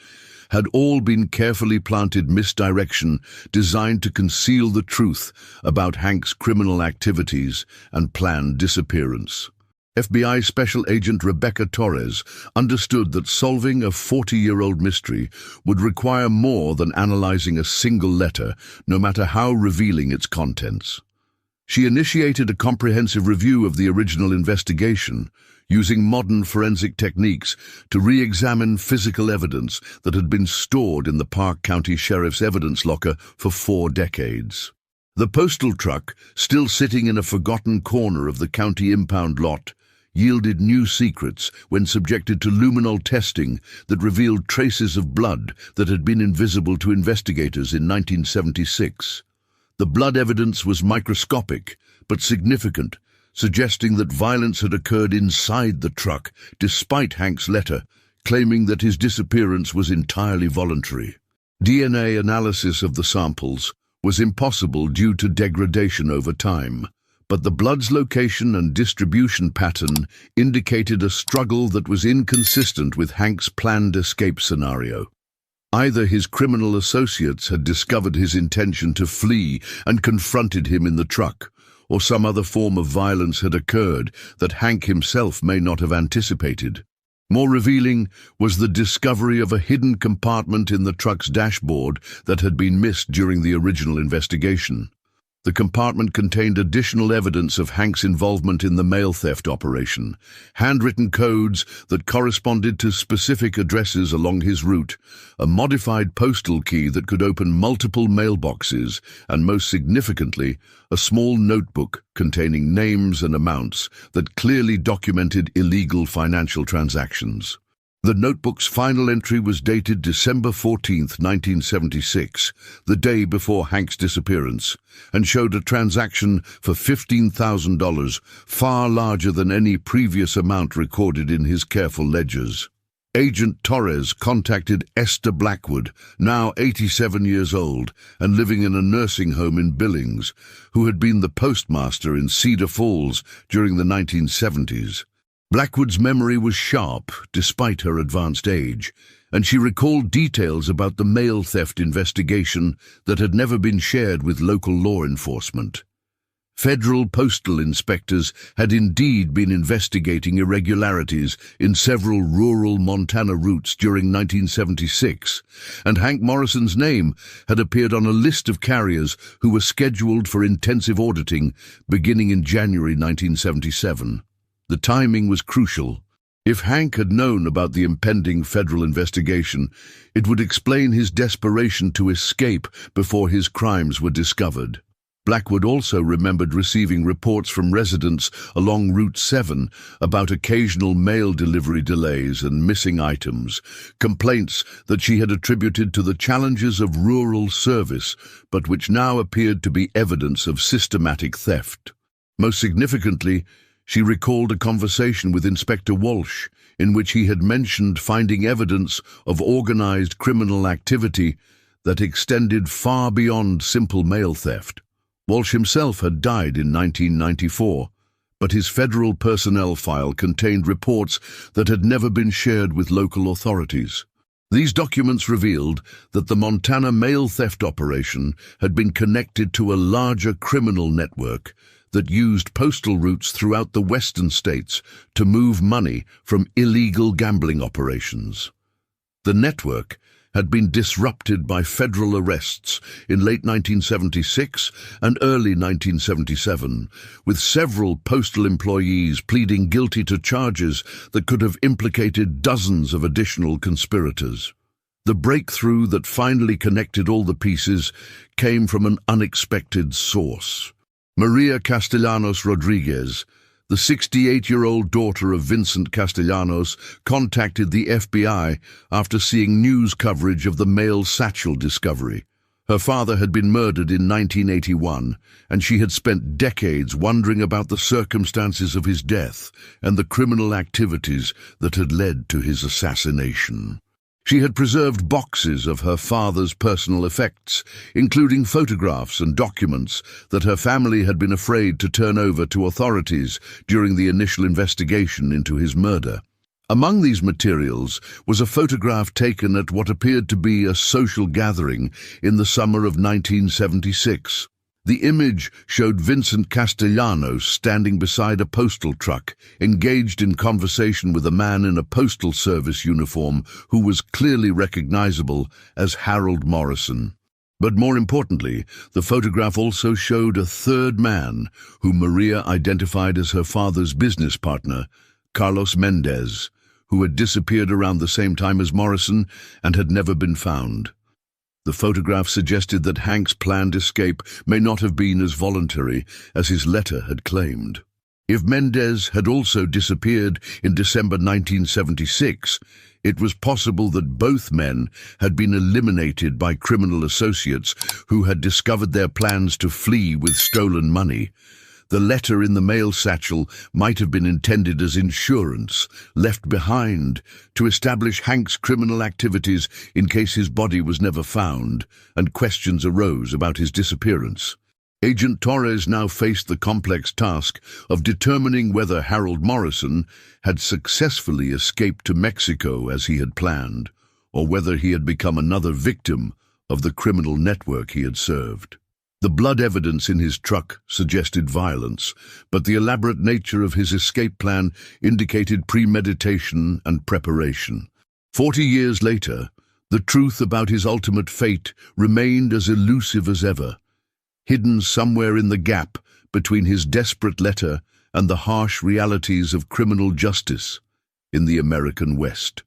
had all been carefully planted misdirection designed to conceal the truth about Hank's criminal activities and planned disappearance. FBI Special Agent Rebecca Torres understood that solving a 40-year-old mystery would require more than analyzing a single letter, no matter how revealing its contents. She initiated a comprehensive review of the original investigation, using modern forensic techniques to re-examine physical evidence that had been stored in the Park County Sheriff's evidence locker for 4 decades. The postal truck, still sitting in a forgotten corner of the county impound lot, yielded new secrets when subjected to luminol testing that revealed traces of blood that had been invisible to investigators in 1976. The blood evidence was microscopic, but significant, suggesting that violence had occurred inside the truck, despite Hank's letter, claiming that his disappearance was entirely voluntary. DNA analysis of the samples was impossible due to degradation over time, but the blood's location and distribution pattern indicated a struggle that was inconsistent with Hank's planned escape scenario. Either his criminal associates had discovered his intention to flee and confronted him in the truck, or some other form of violence had occurred that Hank himself may not have anticipated. More revealing was the discovery of a hidden compartment in the truck's dashboard that had been missed during the original investigation. The compartment contained additional evidence of Hank's involvement in the mail theft operation, handwritten codes that corresponded to specific addresses along his route, a modified postal key that could open multiple mailboxes, and most significantly, a small notebook containing names and amounts that clearly documented illegal financial transactions. The notebook's final entry was dated December 14th, 1976, the day before Hank's disappearance, and showed a transaction for $15,000, far larger than any previous amount recorded in his careful ledgers. Agent Torres contacted Esther Blackwood, now 87 years old and living in a nursing home in Billings, who had been the postmaster in Cedar Falls during the 1970s. Blackwood's memory was sharp, despite her advanced age, and she recalled details about the mail theft investigation that had never been shared with local law enforcement. Federal postal inspectors had indeed been investigating irregularities in several rural Montana routes during 1976, and Hank Morrison's name had appeared on a list of carriers who were scheduled for intensive auditing beginning in January 1977. The timing was crucial. If Hank had known about the impending federal investigation, it would explain his desperation to escape before his crimes were discovered. Blackwood also remembered receiving reports from residents along Route 7 about occasional mail delivery delays and missing items, complaints that she had attributed to the challenges of rural service, but which now appeared to be evidence of systematic theft. Most significantly, she recalled a conversation with Inspector Walsh in which he had mentioned finding evidence of organized criminal activity that extended far beyond simple mail theft. Walsh himself had died in 1994, but his federal personnel file contained reports that had never been shared with local authorities. These documents revealed that the Montana mail theft operation had been connected to a larger criminal network that used postal routes throughout the western states to move money from illegal gambling operations. The network had been disrupted by federal arrests in late 1976 and early 1977, with several postal employees pleading guilty to charges that could have implicated dozens of additional conspirators. The breakthrough that finally connected all the pieces came from an unexpected source. Maria Castellanos Rodriguez, the 68-year-old daughter of Vincent Castellanos, contacted the FBI after seeing news coverage of the mail satchel discovery. Her father had been murdered in 1981, and she had spent decades wondering about the circumstances of his death and the criminal activities that had led to his assassination. She had preserved boxes of her father's personal effects, including photographs and documents that her family had been afraid to turn over to authorities during the initial investigation into his murder. Among these materials was a photograph taken at what appeared to be a social gathering in the summer of 1976. The image showed Vincent Castellanos standing beside a postal truck, engaged in conversation with a man in a postal service uniform who was clearly recognizable as Harold Morrison. But more importantly, the photograph also showed a third man, whom Maria identified as her father's business partner, Carlos Mendez, who had disappeared around the same time as Morrison and had never been found. The photograph suggested that Hank's planned escape may not have been as voluntary as his letter had claimed. If Mendez had also disappeared in December 1976, it was possible that both men had been eliminated by criminal associates who had discovered their plans to flee with stolen money. The letter in the mail satchel might have been intended as insurance, left behind to establish Hank's criminal activities in case his body was never found, and questions arose about his disappearance. Agent Torres now faced the complex task of determining whether Harold Morrison had successfully escaped to Mexico as he had planned, or whether he had become another victim of the criminal network he had served. The blood evidence in his truck suggested violence, but the elaborate nature of his escape plan indicated premeditation and preparation. 40 years later, the truth about his ultimate fate remained as elusive as ever, hidden somewhere in the gap between his desperate letter and the harsh realities of criminal justice in the American West.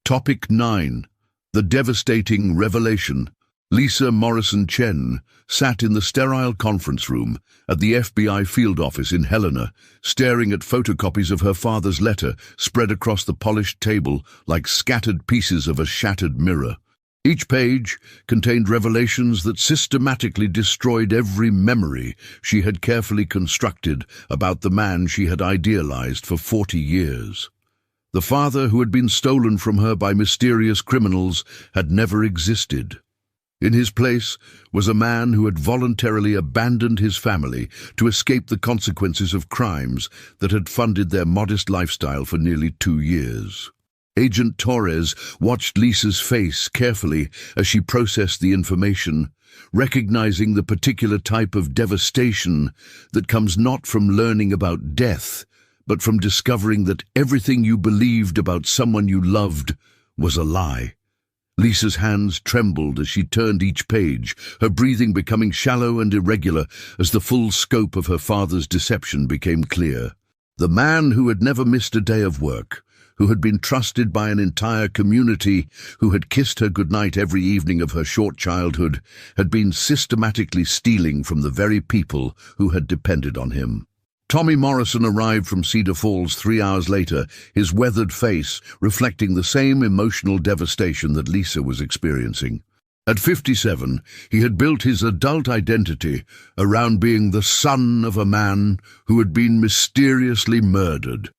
Topic 9. The devastating revelation. Lisa Morrison Chen sat in the sterile conference room at the FBI field office in Helena, staring at photocopies of her father's letter spread across the polished table like scattered pieces of a shattered mirror. Each page contained revelations that systematically destroyed every memory she had carefully constructed about the man she had idealized for 40 years. The father who had been stolen from her by mysterious criminals had never existed. In his place was a man who had voluntarily abandoned his family to escape the consequences of crimes that had funded their modest lifestyle for nearly 2 years. Agent Torres watched Lisa's face carefully as she processed the information, recognizing the particular type of devastation that comes not from learning about death, but from discovering that everything you believed about someone you loved was a lie. Lisa's hands trembled as she turned each page, her breathing becoming shallow and irregular as the full scope of her father's deception became clear. The man who had never missed a day of work, who had been trusted by an entire community, who had kissed her goodnight every evening of her short childhood, had been systematically stealing from the very people who had depended on him. Tommy Morrison arrived from Cedar Falls 3 hours later, his weathered face reflecting the same emotional devastation that Lisa was experiencing. At 57, he had built his adult identity around being the son of a man who had been mysteriously murdered,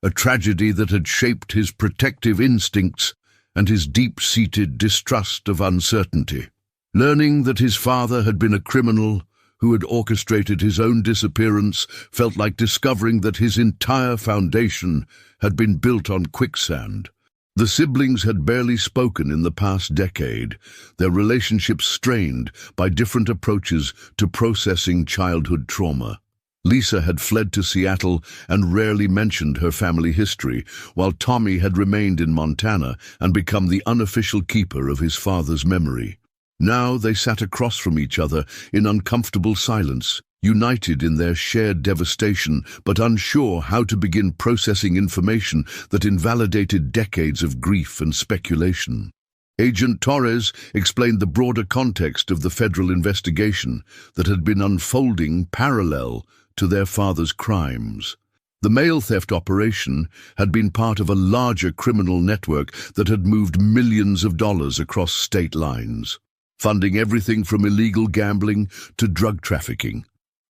a tragedy that had shaped his protective instincts and his deep-seated distrust of uncertainty. Learning that his father had been a criminal who had orchestrated his own disappearance felt like discovering that his entire foundation had been built on quicksand. The siblings had barely spoken in the past decade, their relationship strained by different approaches to processing childhood trauma. Lisa had fled to Seattle and rarely mentioned her family history, while Tommy had remained in Montana and become the unofficial keeper of his father's memory. Now they sat across from each other in uncomfortable silence, united in their shared devastation, but unsure how to begin processing information that invalidated decades of grief and speculation. Agent Torres explained the broader context of the federal investigation that had been unfolding parallel to their father's crimes. The mail theft operation had been part of a larger criminal network that had moved millions of dollars across state lines, funding everything from illegal gambling to drug trafficking.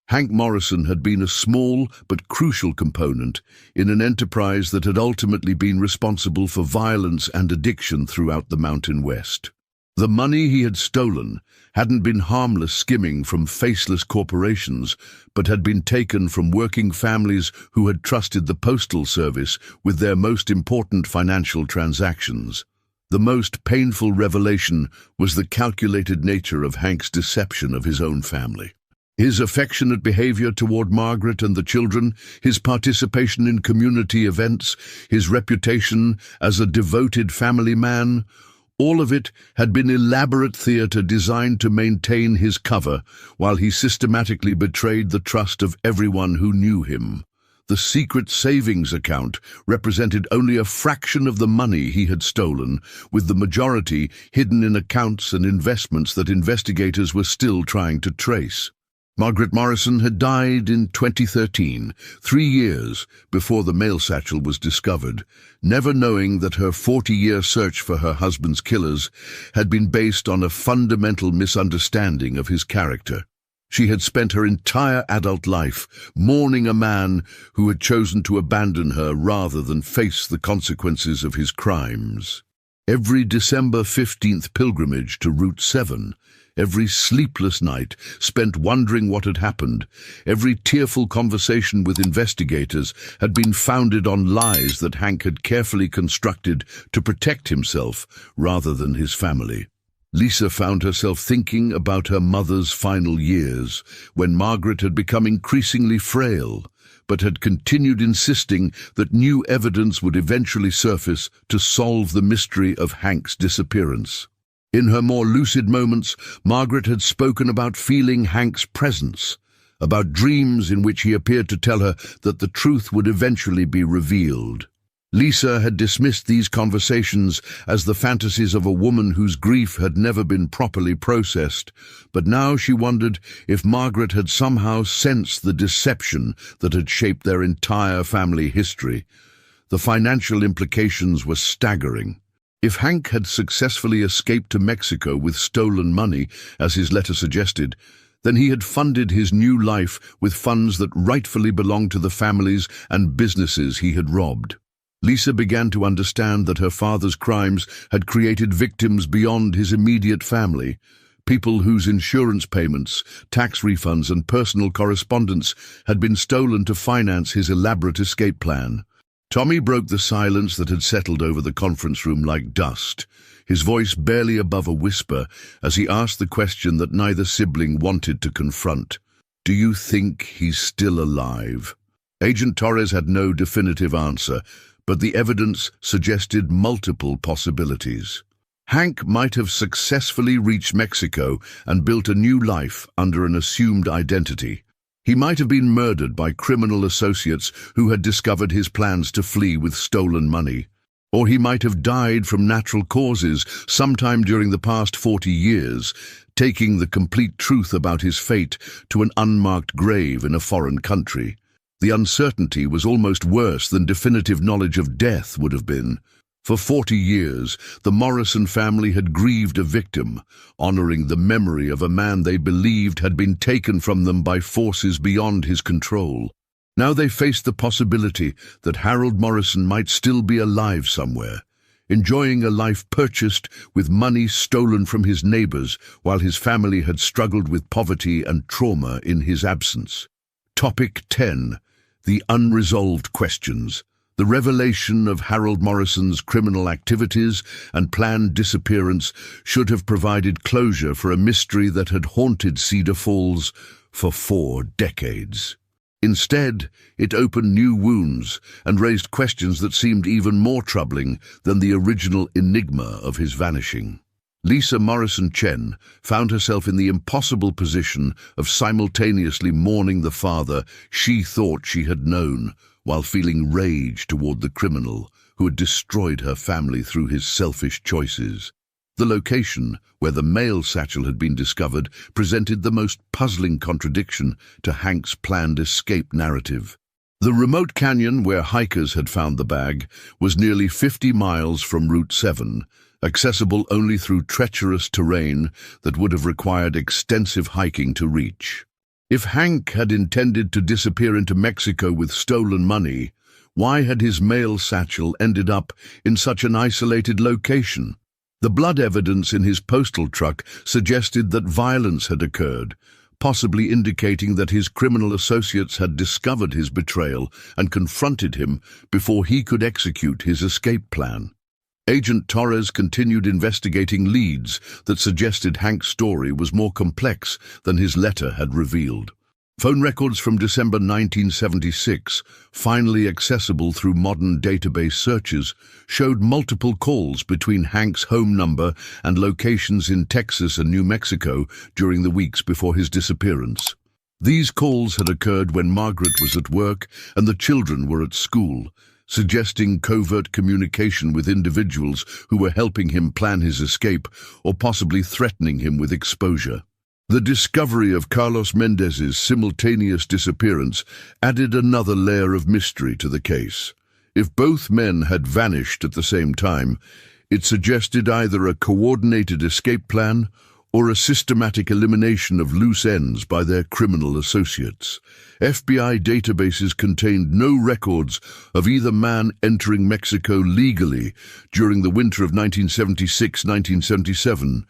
Hank Morrison had been a small but crucial component in an enterprise that had ultimately been responsible for violence and addiction throughout the Mountain West. The money he had stolen hadn't been harmless skimming from faceless corporations, but had been taken from working families who had trusted the postal service with their most important financial transactions. The most painful revelation was the calculated nature of Hank's deception of his own family. His affectionate behavior toward Margaret and the children, his participation in community events, his reputation as a devoted family man, all of it had been elaborate theater designed to maintain his cover while he systematically betrayed the trust of everyone who knew him. The secret savings account represented only a fraction of the money he had stolen, with the majority hidden in accounts and investments that investigators were still trying to trace. Margaret Morrison had died in 2013, 3 years before the mail satchel was discovered, never knowing that her 40-year search for her husband's killers had been based on a fundamental misunderstanding of his character. She had spent her entire adult life mourning a man who had chosen to abandon her rather than face the consequences of his crimes. Every December 15th pilgrimage to Route 7, every sleepless night spent wondering what had happened, every tearful conversation with investigators had been founded on lies that Hank had carefully constructed to protect himself rather than his family. Lisa found herself thinking about her mother's final years, when Margaret had become increasingly frail, but had continued insisting that new evidence would eventually surface to solve the mystery of Hank's disappearance. In her more lucid moments, Margaret had spoken about feeling Hank's presence, about dreams in which he appeared to tell her that the truth would eventually be revealed. Lisa had dismissed these conversations as the fantasies of a woman whose grief had never been properly processed, but now she wondered if Margaret had somehow sensed the deception that had shaped their entire family history. The financial implications were staggering. If Hank had successfully escaped to Mexico with stolen money, as his letter suggested, then he had funded his new life with funds that rightfully belonged to the families and businesses he had robbed. Lisa began to understand that her father's crimes had created victims beyond his immediate family, people whose insurance payments, tax refunds, and personal correspondence had been stolen to finance his elaborate escape plan. Tommy broke the silence that had settled over the conference room like dust, his voice barely above a whisper as he asked the question that neither sibling wanted to confront. "Do you think he's still alive?" Agent Torres had no definitive answer, but the evidence suggested multiple possibilities. Hank might have successfully reached Mexico and built a new life under an assumed identity. He might have been murdered by criminal associates who had discovered his plans to flee with stolen money. Or he might have died from natural causes sometime during the past 40 years, taking the complete truth about his fate to an unmarked grave in a foreign country. The uncertainty was almost worse than definitive knowledge of death would have been. For 40 years, the Morrison family had grieved a victim, honoring the memory of a man they believed had been taken from them by forces beyond his control. Now they faced the possibility that Harold Morrison might still be alive somewhere, enjoying a life purchased with money stolen from his neighbors while his family had struggled with poverty and trauma in his absence. Topic 10. The unresolved questions. The revelation of Harold Morrison's criminal activities and planned disappearance should have provided closure for a mystery that had haunted Cedar Falls for 4 decades. Instead, it opened new wounds and raised questions that seemed even more troubling than the original enigma of his vanishing. Lisa Morrison Chen found herself in the impossible position of simultaneously mourning the father she thought she had known, while feeling rage toward the criminal who had destroyed her family through his selfish choices. The location where the mail satchel had been discovered presented the most puzzling contradiction to Hank's planned escape narrative. The remote canyon where hikers had found the bag was nearly 50 miles from Route 7, accessible only through treacherous terrain that would have required extensive hiking to reach. If Hank had intended to disappear into Mexico with stolen money, why had his mail satchel ended up in such an isolated location? The blood evidence in his postal truck suggested that violence had occurred, possibly indicating that his criminal associates had discovered his betrayal and confronted him before he could execute his escape plan. Agent Torres continued investigating leads that suggested Hank's story was more complex than his letter had revealed. Phone records from December 1976, finally accessible through modern database searches, showed multiple calls between Hank's home number and locations in Texas and New Mexico during the weeks before his disappearance. These calls had occurred when Margaret was at work and the children were at school, suggesting covert communication with individuals who were helping him plan his escape or possibly threatening him with exposure. The discovery of Carlos Mendez's simultaneous disappearance added another layer of mystery to the case. If both men had vanished at the same time, it suggested either a coordinated escape plan or a systematic elimination of loose ends by their criminal associates. FBI databases contained no records of either man entering Mexico legally during the winter of 1976-1977,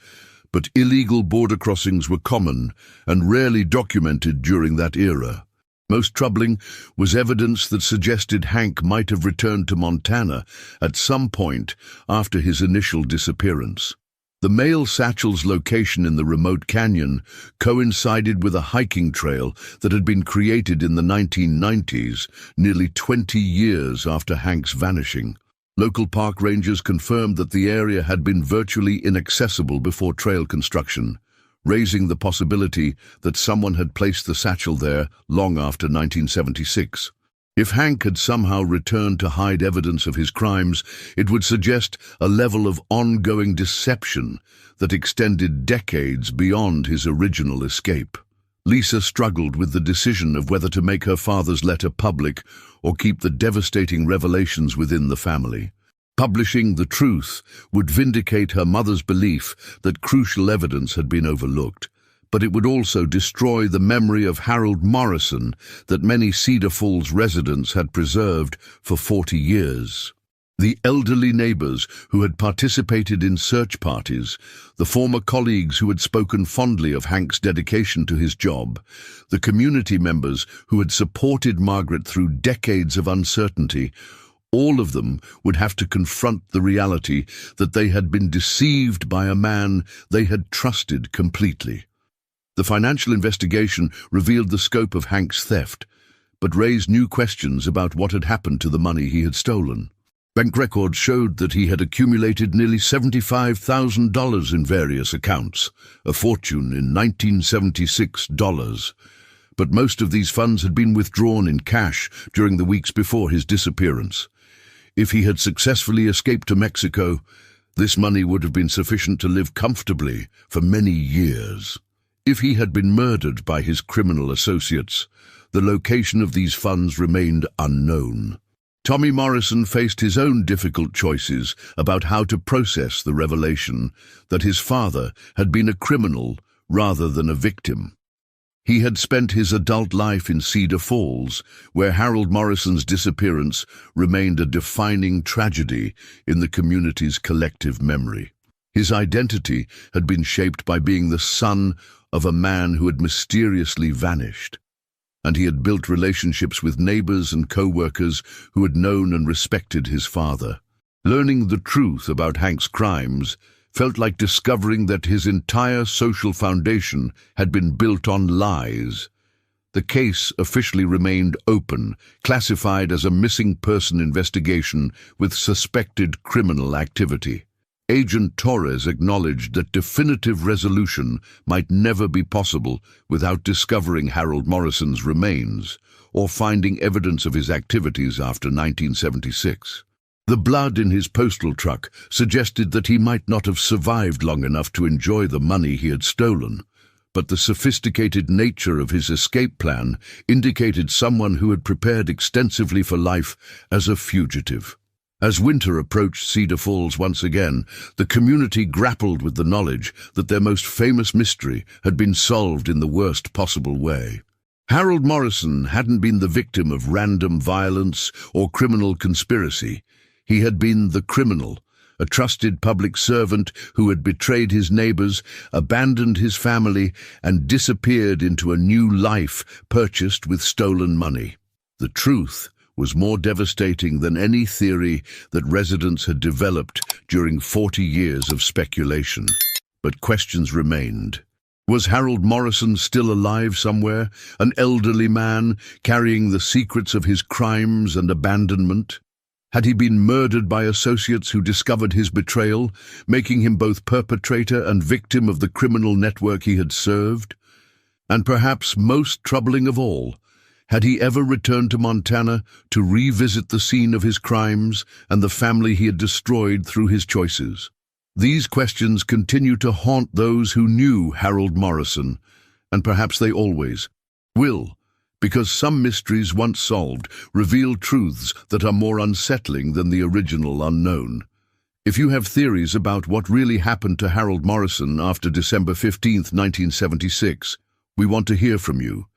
but illegal border crossings were common and rarely documented during that era. Most troubling was evidence that suggested Hank might have returned to Montana at some point after his initial disappearance. The mail satchel's location in the remote canyon coincided with a hiking trail that had been created in the 1990s, nearly 20 years after Hank's vanishing. Local park rangers confirmed that the area had been virtually inaccessible before trail construction, raising the possibility that someone had placed the satchel there long after 1976. If Hank had somehow returned to hide evidence of his crimes, it would suggest a level of ongoing deception that extended decades beyond his original escape. Lisa struggled with the decision of whether to make her father's letter public or keep the devastating revelations within the family. Publishing the truth would vindicate her mother's belief that crucial evidence had been overlooked, but it would also destroy the memory of Harold Morrison that many Cedar Falls residents had preserved for 40 years. The elderly neighbors who had participated in search parties, the former colleagues who had spoken fondly of Hank's dedication to his job, the community members who had supported Margaret through decades of uncertainty, all of them would have to confront the reality that they had been deceived by a man they had trusted completely. The financial investigation revealed the scope of Hank's theft, but raised new questions about what had happened to the money he had stolen. Bank records showed that he had accumulated nearly $75,000 in various accounts, a fortune in 1976 dollars. But most of these funds had been withdrawn in cash during the weeks before his disappearance. If he had successfully escaped to Mexico, this money would have been sufficient to live comfortably for many years. If he had been murdered by his criminal associates, the location of these funds remained unknown. Tommy Morrison faced his own difficult choices about how to process the revelation that his father had been a criminal rather than a victim. He had spent his adult life in Cedar Falls, where Harold Morrison's disappearance remained a defining tragedy in the community's collective memory. His identity had been shaped by being the son of a man who had mysteriously vanished, and he had built relationships with neighbors and co-workers who had known and respected his father. Learning the truth about Hank's crimes felt like discovering that his entire social foundation had been built on lies. The case officially remained open, classified as a missing person investigation with suspected criminal activity. Agent Torres acknowledged that definitive resolution might never be possible without discovering Harold Morrison's remains or finding evidence of his activities after 1976. The blood in his postal truck suggested that he might not have survived long enough to enjoy the money he had stolen, but the sophisticated nature of his escape plan indicated someone who had prepared extensively for life as a fugitive. As winter approached Cedar Falls once again, the community grappled with the knowledge that their most famous mystery had been solved in the worst possible way. Harold Morrison hadn't been the victim of random violence or criminal conspiracy. He had been the criminal, a trusted public servant who had betrayed his neighbors, abandoned his family, and disappeared into a new life purchased with stolen money. The truth was more devastating than any theory that residents had developed during 40 years of speculation. But questions remained. Was Harold Morrison still alive somewhere, an elderly man carrying the secrets of his crimes and abandonment? Had he been murdered by associates who discovered his betrayal, making him both perpetrator and victim of the criminal network he had served? And perhaps most troubling of all, had he ever returned to Montana to revisit the scene of his crimes and the family he had destroyed through his choices? These questions continue to haunt those who knew Harold Morrison, and perhaps they always will, because some mysteries once solved reveal truths that are more unsettling than the original unknown. If you have theories about what really happened to Harold Morrison after December 15, 1976, we want to hear from you.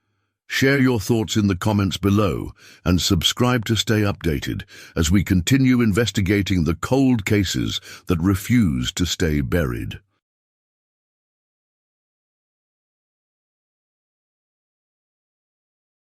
Share your thoughts in the comments below and subscribe to stay updated as we continue investigating the cold cases that refuse to stay buried.